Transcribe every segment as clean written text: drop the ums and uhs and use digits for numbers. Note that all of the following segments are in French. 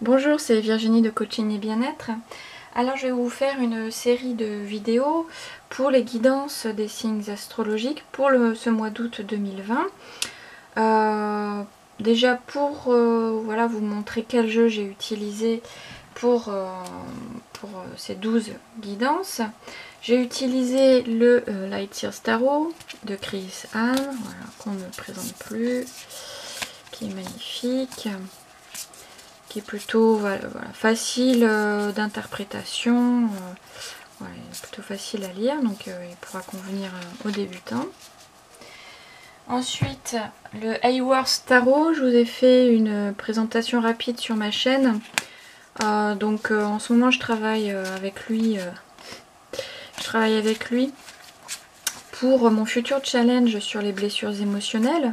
Bonjour, c'est Virginie de Coaching et Bien-être. Alors je vais vous faire une série de vidéos pour les guidances des signes astrologiques pour ce mois d'août 2020. Déjà pour voilà, vous montrer quel jeu j'ai utilisé pour ces 12 guidances. J'ai utilisé le Light Years Tarot de Chris Hahn, voilà, qu'on ne présente plus, qui est magnifique, qui est plutôt voilà, facile d'interprétation, voilà, plutôt facile à lire, donc il pourra convenir aux débutants. Ensuite, le Hayworth Tarot, je vous ai fait une présentation rapide sur ma chaîne. En ce moment je travaille avec lui. Pour mon futur challenge sur les blessures émotionnelles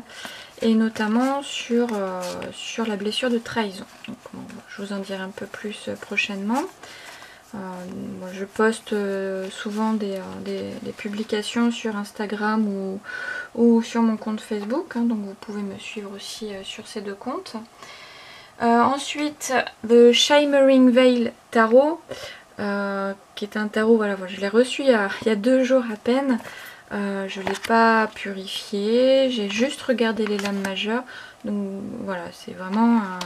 et notamment sur la blessure de trahison. Donc, bon, je vous en dirai un peu plus prochainement. Je poste souvent des publications sur Instagram ou sur mon compte Facebook, donc vous pouvez me suivre aussi sur ces deux comptes. Ensuite, The Shimmering Veil Tarot, qui est un tarot, voilà, je l'ai reçu il y a 2 jours à peine. Je ne l'ai pas purifié, j'ai juste regardé les lames majeures. Donc voilà, c'est vraiment un...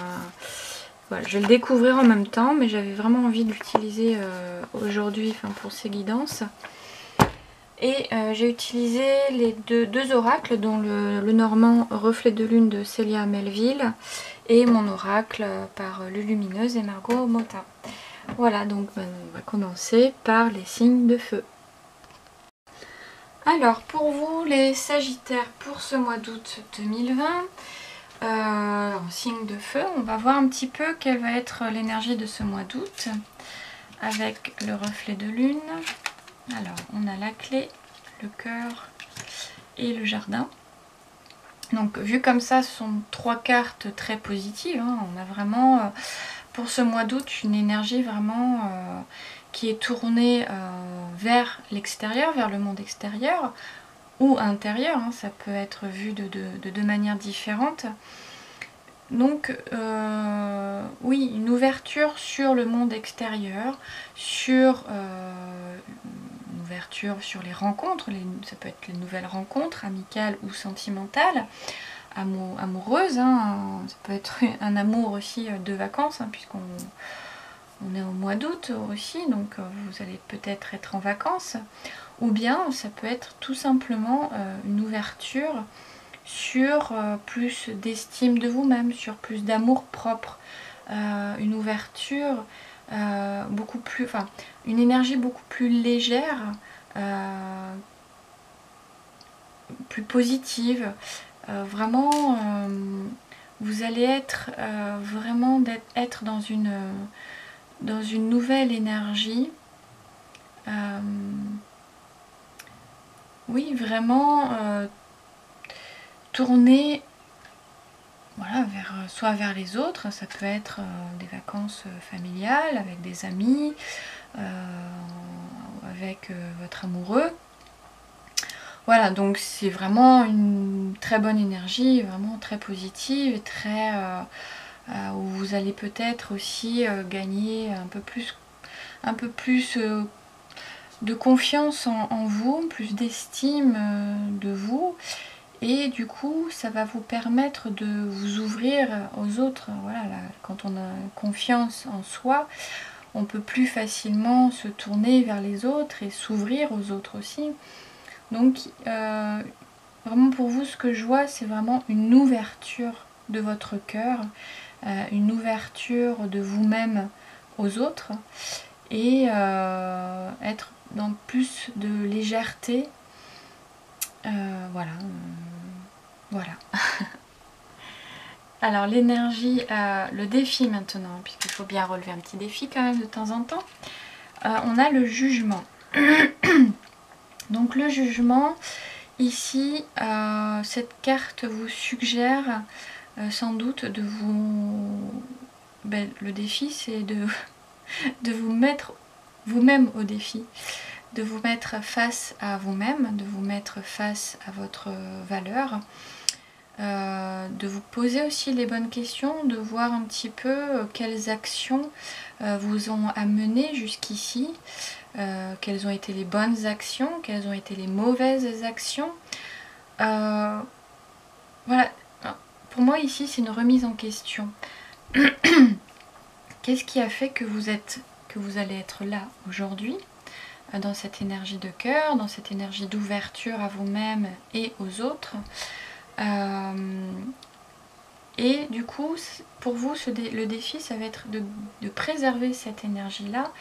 Voilà, je vais le découvrir en même temps, mais j'avais vraiment envie de l'utiliser aujourd'hui, pour ces guidances. Et j'ai utilisé les deux oracles, dont le normand Reflet de Lune de Célia Melville et mon oracle par Lulumineuse et Margot Motta. Voilà, donc on va commencer par les signes de feu. Alors, pour vous, les Sagittaires, pour ce mois d'août 2020, en signe de feu, on va voir un petit peu quelle va être l'énergie de ce mois d'août avec le reflet de lune. Alors, on a la clé, le cœur et le jardin. Donc, vu comme ça, ce sont 3 cartes très positives. On a vraiment, pour ce mois d'août, une énergie vraiment qui est tournée vers l'extérieur, vers le monde extérieur ou intérieur. Ça peut être vu de 2 manières différentes. Donc, oui, une ouverture sur le monde extérieur, sur une ouverture sur les rencontres, ça peut être les nouvelles rencontres, amicales ou sentimentales, amoureuses, ça peut être un amour aussi de vacances, puisqu'on est au mois d'août aussi, donc vous allez peut-être être en vacances, ou bien ça peut être tout simplement une ouverture sur plus d'estime de vous-même, sur plus d'amour propre, une ouverture beaucoup plus, une énergie beaucoup plus légère, plus positive. Vraiment, vous allez être vraiment être dans une nouvelle énergie. Oui, vraiment tourner, voilà, soit vers les autres, ça peut être des vacances familiales avec des amis, avec votre amoureux. Voilà, donc c'est vraiment une très bonne énergie, vraiment très positive, très où vous allez peut-être aussi gagner un peu plus de confiance en vous, plus d'estime de vous. Et du coup, ça va vous permettre de vous ouvrir aux autres. Voilà, là, quand on a confiance en soi, on peut plus facilement se tourner vers les autres et s'ouvrir aux autres aussi. Donc, vraiment pour vous, ce que je vois, c'est vraiment une ouverture de votre cœur, une ouverture de vous-même aux autres, et être dans plus de légèreté. Voilà. Alors l'énergie, le défi maintenant, puisqu'il faut bien relever un petit défi quand même de temps en temps. On a le jugement. Donc le jugement, ici, cette carte vous suggère sans doute de vous... le défi, c'est de vous mettre vous-même au défi. de vous mettre face à vous-même, de vous mettre face à votre valeur, de vous poser aussi les bonnes questions, de voir un petit peu quelles actions vous ont amené jusqu'ici, quelles ont été les bonnes actions, quelles ont été les mauvaises actions. Voilà, pour moi ici c'est une remise en question. Qu'est-ce qui a fait que vous allez être là aujourd'hui, dans cette énergie de cœur, dans cette énergie d'ouverture à vous-même et aux autres, et du coup pour vous le défi ça va être de préserver cette énergie là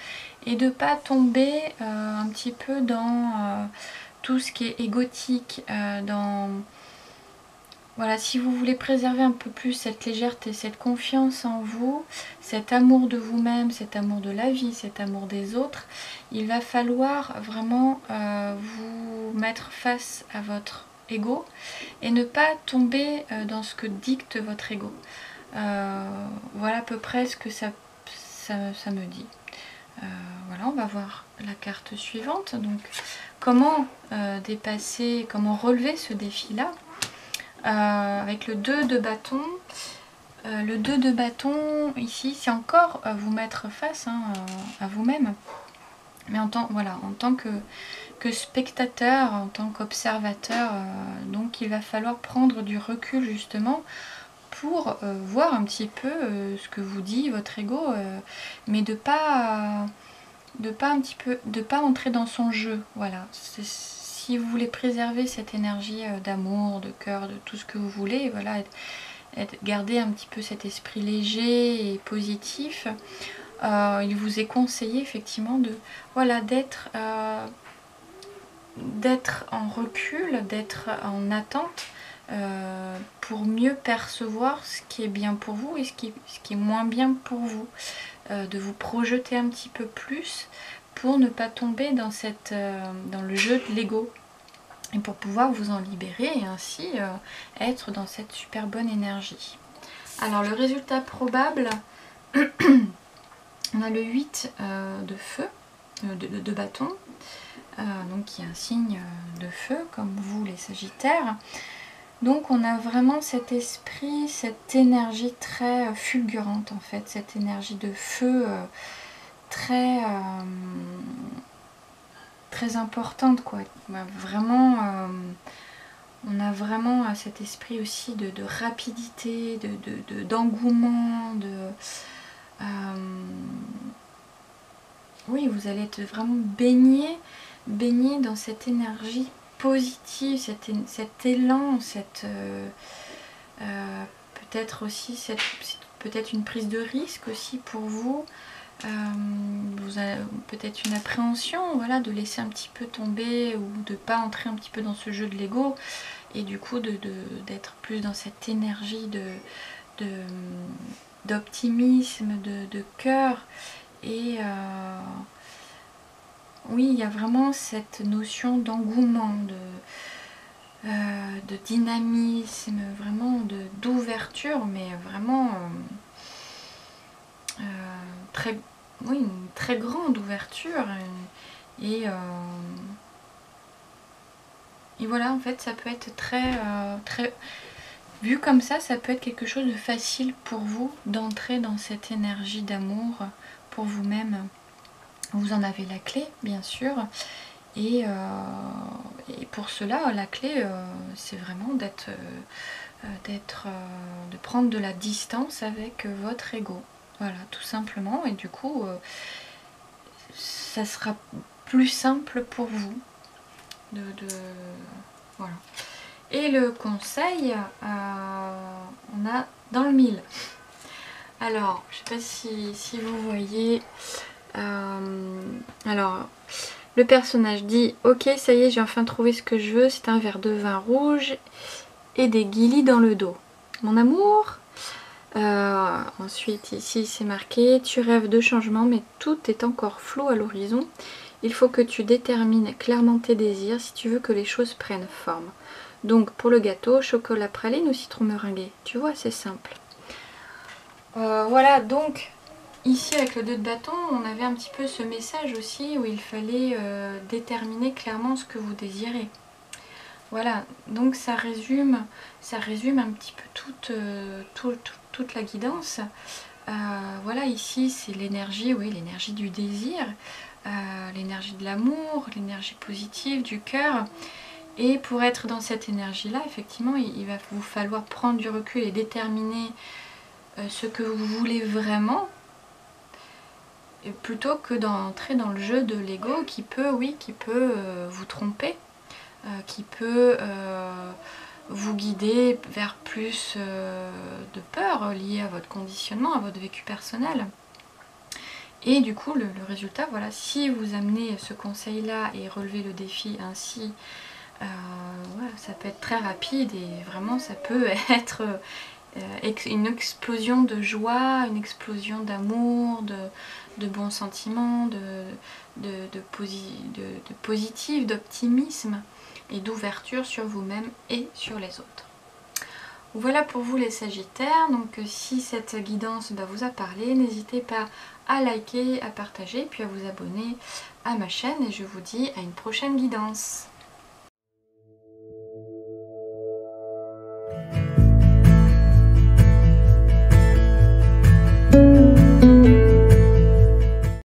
et de ne pas tomber un petit peu dans tout ce qui est égotique, voilà, si vous voulez préserver un peu plus cette légèreté, cette confiance en vous, cet amour de vous-même, cet amour de la vie, cet amour des autres, il va falloir vraiment vous mettre face à votre ego et ne pas tomber dans ce que dicte votre ego. Voilà à peu près ce que ça me dit. Voilà, on va voir la carte suivante. Donc, comment dépasser, comment relever ce défi-là avec le 2 de bâton. Le 2 de bâton, ici, c'est encore vous mettre face à vous-même. Mais en tant que spectateur, en tant qu'observateur, donc il va falloir prendre du recul justement pour voir un petit peu ce que vous dit votre ego, mais de pas entrer dans son jeu. Voilà. Si vous voulez préserver cette énergie d'amour, de cœur, de tout ce que vous voulez, voilà, garder un petit peu cet esprit léger et positif, il vous est conseillé effectivement d'être en recul, d'être en attente pour mieux percevoir ce qui est bien pour vous et ce qui est moins bien pour vous. De vous projeter un petit peu plus pour ne pas tomber dans le jeu de l'ego et pour pouvoir vous en libérer et ainsi être dans cette super bonne énergie. Alors le résultat probable, on a le 8 de feu, de bâton, donc qui est un signe de feu comme vous les Sagittaires. Donc on a vraiment cet esprit, cette énergie très fulgurante en fait, cette énergie de feu très importante quoi. Vraiment, on a vraiment cet esprit aussi de rapidité, d'engouement, oui, vous allez être vraiment baigné dans cette énergie positive, cet élan, peut-être aussi peut-être une prise de risque aussi pour vous. Vous avez peut-être une appréhension, voilà, de laisser un petit peu tomber ou de pas entrer un petit peu dans ce jeu de l'ego et du coup d'être plus dans cette énergie d'optimisme, de cœur et oui, il y a vraiment cette notion d'engouement, de dynamisme, vraiment d'ouverture, mais vraiment une très grande ouverture. Et voilà, en fait, ça peut être très vu comme ça peut être quelque chose de facile pour vous d'entrer dans cette énergie d'amour pour vous-même. Vous en avez la clé, bien sûr. Et pour cela, la clé, c'est vraiment de prendre de la distance avec votre ego. Voilà, tout simplement. Et du coup, ça sera plus simple pour vous. Voilà. Et le conseil, on a dans le 1000. Alors, je ne sais pas si vous voyez. Alors, le personnage dit « Ok, ça y est, j'ai enfin trouvé ce que je veux. C'est un verre de vin rouge et des guilis dans le dos. Mon amour !» Ensuite, ici, c'est marqué « Tu rêves de changement, mais tout est encore flou à l'horizon. Il faut que tu détermines clairement tes désirs si tu veux que les choses prennent forme. Donc, pour le gâteau, chocolat praline ou citron meringué. Tu vois, c'est simple. » Voilà, donc... ici avec le 2 de bâton, on avait un petit peu ce message aussi où il fallait déterminer clairement ce que vous désirez. Voilà, donc ça résume un petit peu toute la guidance. Voilà, ici c'est l'énergie, oui, l'énergie du désir, l'énergie de l'amour, l'énergie positive du cœur. Et pour être dans cette énergie-là, effectivement, il va vous falloir prendre du recul et déterminer ce que vous voulez vraiment, plutôt que d'entrer dans le jeu de l'ego qui peut, oui, qui peut vous tromper, qui peut vous guider vers plus de peur liée à votre conditionnement, à votre vécu personnel. Et du coup, le résultat, voilà, si vous amenez ce conseil-là et relevez le défi ainsi, voilà, ça peut être très rapide et vraiment ça peut être une explosion de joie, une explosion d'amour, de bons sentiments, de positif, d'optimisme et d'ouverture sur vous-même et sur les autres. Voilà pour vous les Sagittaires, donc si cette guidance vous a parlé, n'hésitez pas à liker, à partager, puis à vous abonner à ma chaîne et je vous dis à une prochaine guidance.